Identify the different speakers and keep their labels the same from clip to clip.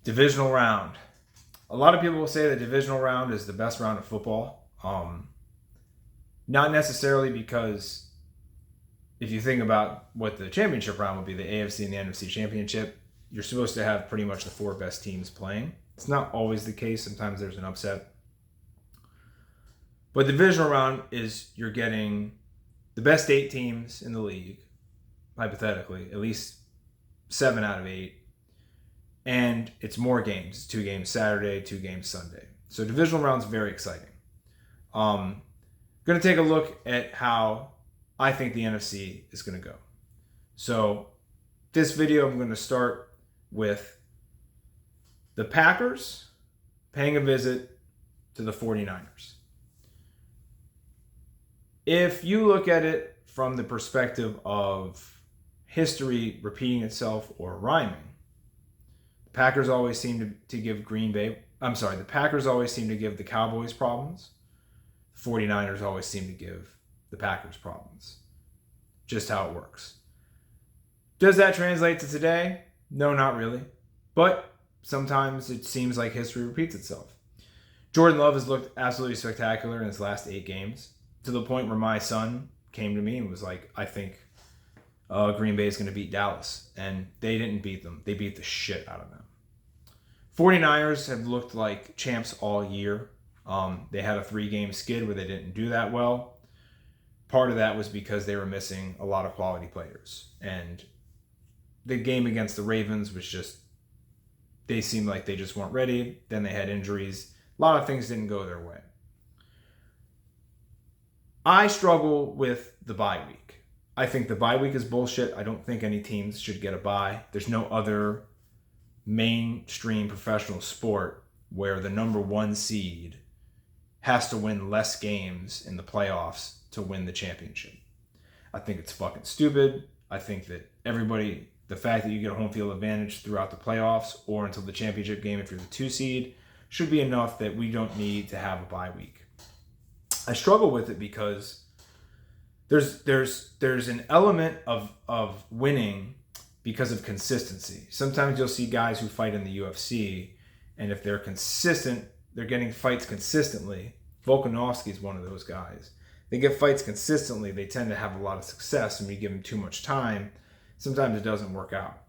Speaker 1: Divisional round. A lot of people will say the divisional round is the best round of football. Not necessarily because if you think about what the championship round would be, the AFC and the NFC championship, you're supposed to have pretty much the 4 best teams playing. It's not always the case. Sometimes there's an upset. But the divisional round is you're getting the best 8 teams in the league, hypothetically, at least 7 out of 8. And it's more games. It's 2 games Saturday, 2 games Sunday. So divisional round's very exciting. Going to take a look at how I think the NFC is going to go. So this video, I'm going to start with the Packers paying a visit to the 49ers. If you look at it from the perspective of history repeating itself or rhyming, the Packers always seem to give the Packers always seem to give the Cowboys problems. The 49ers always seem to give the Packers problems. Just how it works. Does that translate to today? No, not really. But sometimes it seems like history repeats itself. Jordan Love has looked absolutely spectacular in his last 8 games, to the point where my son came to me and was like, I think Green Bay is going to beat Dallas. And they didn't beat them. They beat the shit out of them. 49ers have looked like champs all year. They had a 3-game skid where they didn't do that well. Part of that was because they were missing a lot of quality players. And the game against the Ravens was just, they seemed like they just weren't ready. Then they had injuries. A lot of things didn't go their way. I struggle with the bye week. I think the bye week is bullshit. I don't think any teams should get a bye. There's no other mainstream professional sport where the number 1 seed has to win less games in the playoffs to win the championship. I think it's fucking stupid. I think that the fact that you get a home field advantage throughout the playoffs or until the championship game if you're the 2 seed should be enough that we don't need to have a bye week. I struggle with it because there's an element of winning because of consistency. Sometimes you'll see guys who fight in the UFC, and if they're consistent, they're getting fights consistently. Volkanovski is one of those guys. They get fights consistently, they tend to have a lot of success, and when you give them too much time, sometimes it doesn't work out.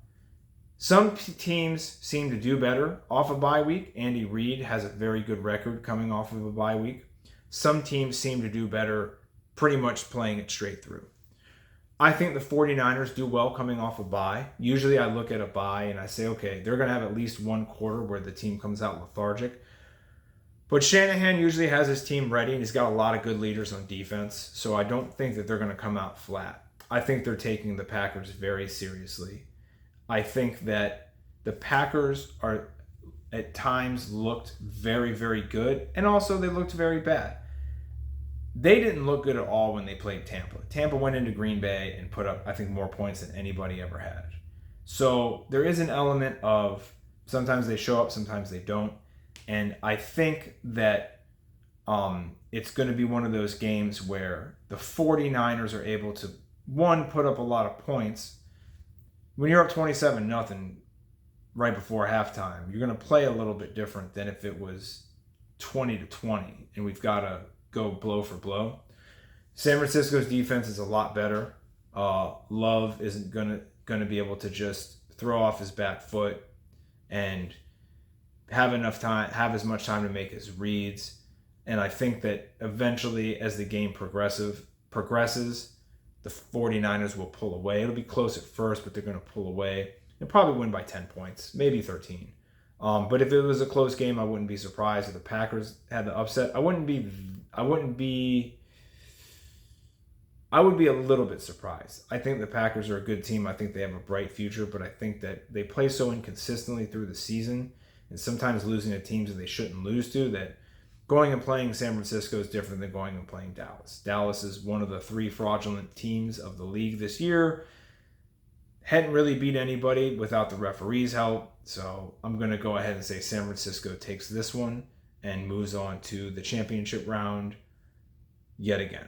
Speaker 1: Some teams seem to do better off a bye week. Andy Reid has a very good record coming off of a bye week. Some teams seem to do better pretty much playing it straight through. I think the 49ers do well coming off a bye. Usually I look at a bye and I say, okay, they're going to have at least 1 quarter where the team comes out lethargic. But Shanahan usually has his team ready, and he's got a lot of good leaders on defense. So I don't think that they're going to come out flat. I think they're taking the Packers very seriously. I think that the Packers are at times looked very, very good, and also they looked very bad. They didn't look good at all when they played Tampa. Tampa went into Green Bay and put up, I think, more points than anybody ever had. So there is an element of sometimes they show up, sometimes they don't. And I think that it's going to be one of those games where the 49ers are able to, one, put up a lot of points. When you're up 27-0 right before halftime, you're going to play a little bit different than if it was 20-20 and we've got to go blow for blow. San Francisco's defense is a lot better. Love isn't going to be able to just throw off his back foot and have as much time to make his reads. And I think that eventually, as the game progresses, the 49ers will pull away. It'll be close at first, but they're going to pull away. They'll probably win by 10 points, maybe 13. But if it was a close game, I wouldn't be surprised if the Packers had the upset. I would be a little bit surprised. I think the Packers are a good team. I think they have a bright future, but I think that they play so inconsistently through the season and sometimes losing to teams that they shouldn't lose to, that going and playing San Francisco is different than going and playing Dallas. Dallas is one of the 3 fraudulent teams of the league this year. Hadn't really beat anybody without the referees' help. So I'm going to go ahead and say San Francisco takes this one and moves on to the championship round yet again.